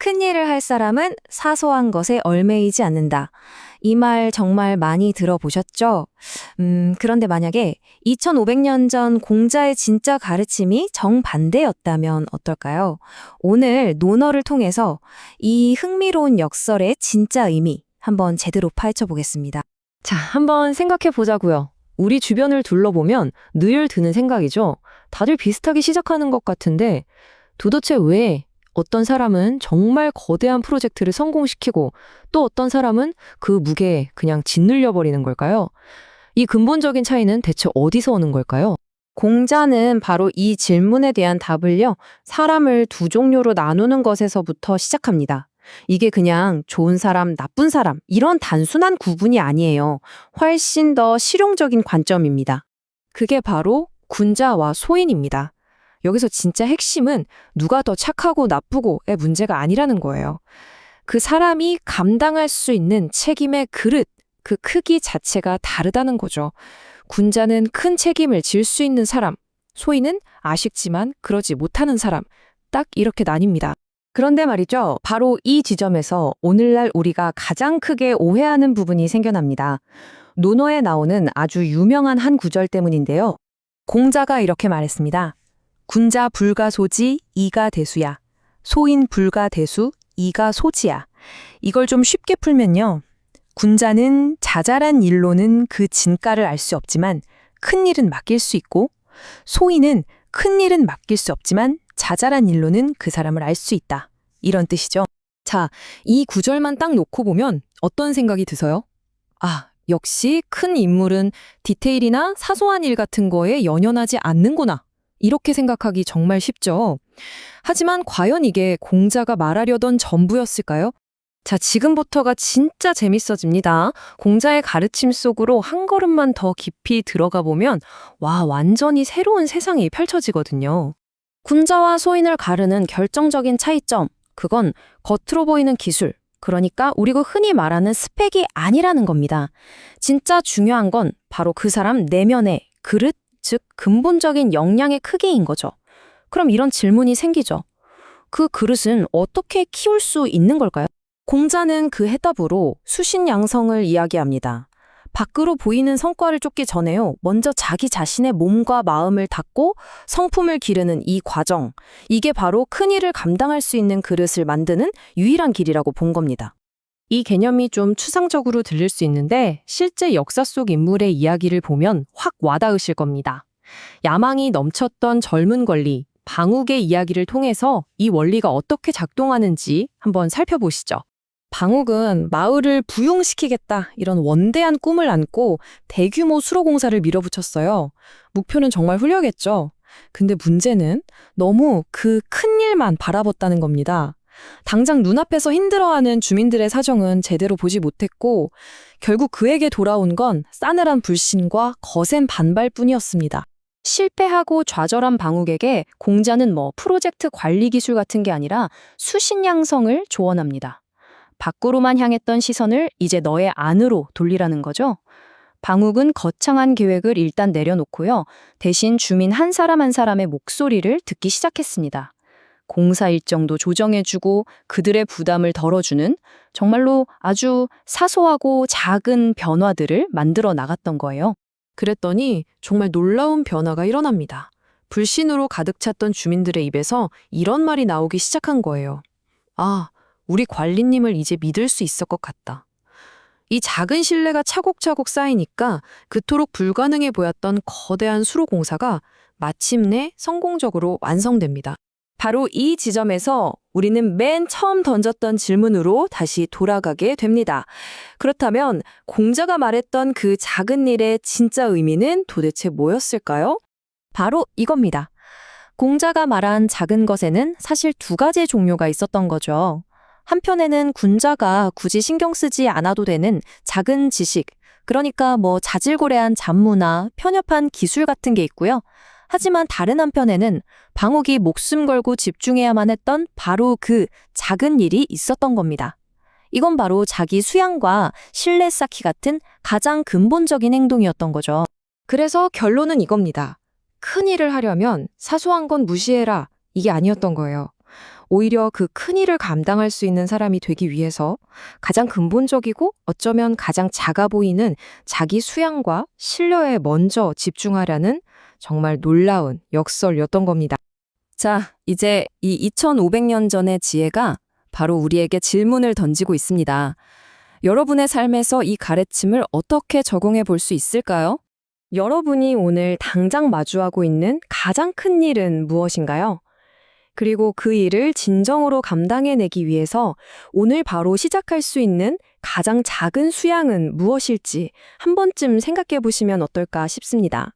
큰일을 할 사람은 사소한 것에 얽매이지 않는다. 이 말 정말 많이 들어보셨죠? 그런데 만약에 2500년 전 공자의 진짜 가르침이 정반대였다면 어떨까요? 오늘 논어를 통해서 이 흥미로운 역설의 진짜 의미 한번 제대로 파헤쳐 보겠습니다. 자, 한번 생각해 보자고요. 우리 주변을 둘러보면 늘 드는 생각이죠. 다들 비슷하게 시작하는 것 같은데 도대체 왜 어떤 사람은 정말 거대한 프로젝트를 성공시키고 또 어떤 사람은 그 무게에 그냥 짓눌려 버리는 걸까요? 이 근본적인 차이는 대체 어디서 오는 걸까요? 공자는 바로 이 질문에 대한 답을요, 사람을 두 종류로 나누는 것에서부터 시작합니다. 이게 그냥 좋은 사람, 나쁜 사람, 이런 단순한 구분이 아니에요. 훨씬 더 실용적인 관점입니다. 그게 바로 군자와 소인입니다. 여기서 진짜 핵심은 누가 더 착하고 나쁘고의 문제가 아니라는 거예요. 그 사람이 감당할 수 있는 책임의 그릇, 그 크기 자체가 다르다는 거죠. 군자는 큰 책임을 질 수 있는 사람, 소인은 아쉽지만 그러지 못하는 사람, 딱 이렇게 나뉩니다. 그런데 말이죠. 바로 이 지점에서 오늘날 우리가 가장 크게 오해하는 부분이 생겨납니다. 논어에 나오는 아주 유명한 한 구절 때문인데요. 공자가 이렇게 말했습니다. 군자 불가소지 이가 대수야. 소인 불가대수 이가 소지야. 이걸 좀 쉽게 풀면요. 군자는 자잘한 일로는 그 진가를 알 수 없지만 큰 일은 맡길 수 있고, 소인은 큰 일은 맡길 수 없지만 자잘한 일로는 그 사람을 알 수 있다. 이런 뜻이죠. 자, 이 구절만 딱 놓고 보면 어떤 생각이 드세요? 아, 역시 큰 인물은 디테일이나 사소한 일 같은 거에 연연하지 않는구나. 이렇게 생각하기 정말 쉽죠. 하지만 과연 이게 공자가 말하려던 전부였을까요? 자, 지금부터가 진짜 재밌어집니다. 공자의 가르침 속으로 한 걸음만 더 깊이 들어가 보면 와, 완전히 새로운 세상이 펼쳐지거든요. 군자와 소인을 가르는 결정적인 차이점, 그건 겉으로 보이는 기술, 그러니까 우리가 흔히 말하는 스펙이 아니라는 겁니다. 진짜 중요한 건 바로 그 사람 내면의 그릇, 즉 근본적인 역량의 크기인 거죠. 그럼 이런 질문이 생기죠. 그 그릇은 어떻게 키울 수 있는 걸까요? 공자는 그 해답으로 수신양성을 이야기합니다. 밖으로 보이는 성과를 쫓기 전에요. 먼저 자기 자신의 몸과 마음을 닦고 성품을 기르는 이 과정. 이게 바로 큰 일을 감당할 수 있는 그릇을 만드는 유일한 길이라고 본 겁니다. 이 개념이 좀 추상적으로 들릴 수 있는데 실제 역사 속 인물의 이야기를 보면 확 와닿으실 겁니다. 야망이 넘쳤던 젊은 권리, 방욱의 이야기를 통해서 이 원리가 어떻게 작동하는지 한번 살펴보시죠. 방욱은 마을을 부용시키겠다 이런 원대한 꿈을 안고 대규모 수로공사를 밀어붙였어요. 목표는 정말 훌륭했죠. 근데 문제는 너무 그 큰 일만 바라봤다는 겁니다. 당장 눈앞에서 힘들어하는 주민들의 사정은 제대로 보지 못했고 결국 그에게 돌아온 건 싸늘한 불신과 거센 반발뿐이었습니다. 실패하고 좌절한 방욱에게 공자는 프로젝트 관리 기술 같은 게 아니라 수신양성을 조언합니다. 밖으로만 향했던 시선을 이제 너의 안으로 돌리라는 거죠. 방욱은 거창한 계획을 일단 내려놓고요. 대신 주민 한 사람 한 사람의 목소리를 듣기 시작했습니다. 공사 일정도 조정해주고 그들의 부담을 덜어주는 정말로 아주 사소하고 작은 변화들을 만들어 나갔던 거예요. 그랬더니 정말 놀라운 변화가 일어납니다. 불신으로 가득 찼던 주민들의 입에서 이런 말이 나오기 시작한 거예요. 아, 우리 관리님을 이제 믿을 수 있을 것 같다. 이 작은 신뢰가 차곡차곡 쌓이니까 그토록 불가능해 보였던 거대한 수로공사가 마침내 성공적으로 완성됩니다. 바로 이 지점에서 우리는 맨 처음 던졌던 질문으로 다시 돌아가게 됩니다. 그렇다면 공자가 말했던 그 작은 일의 진짜 의미는 도대체 뭐였을까요? 바로 이겁니다. 공자가 말한 작은 것에는 사실 두 가지의 종류가 있었던 거죠. 한편에는 군자가 굳이 신경 쓰지 않아도 되는 작은 지식, 그러니까 자질고래한 잡무나 편협한 기술 같은 게 있고요. 하지만 다른 한편에는 방욱이 목숨 걸고 집중해야만 했던 바로 그 작은 일이 있었던 겁니다. 이건 바로 자기 수양과 신뢰 쌓기 같은 가장 근본적인 행동이었던 거죠. 그래서 결론은 이겁니다. 큰 일을 하려면 사소한 건 무시해라. 이게 아니었던 거예요. 오히려 그 큰 일을 감당할 수 있는 사람이 되기 위해서 가장 근본적이고 어쩌면 가장 작아 보이는 자기 수양과 신뢰에 먼저 집중하라는 정말 놀라운 역설이었던 겁니다. 자, 이제 이 2500년 전의 지혜가 바로 우리에게 질문을 던지고 있습니다. 여러분의 삶에서 이 가르침을 어떻게 적용해 볼 수 있을까요? 여러분이 오늘 당장 마주하고 있는 가장 큰 일은 무엇인가요? 그리고 그 일을 진정으로 감당해내기 위해서 오늘 바로 시작할 수 있는 가장 작은 수양은 무엇일지 한 번쯤 생각해 보시면 어떨까 싶습니다.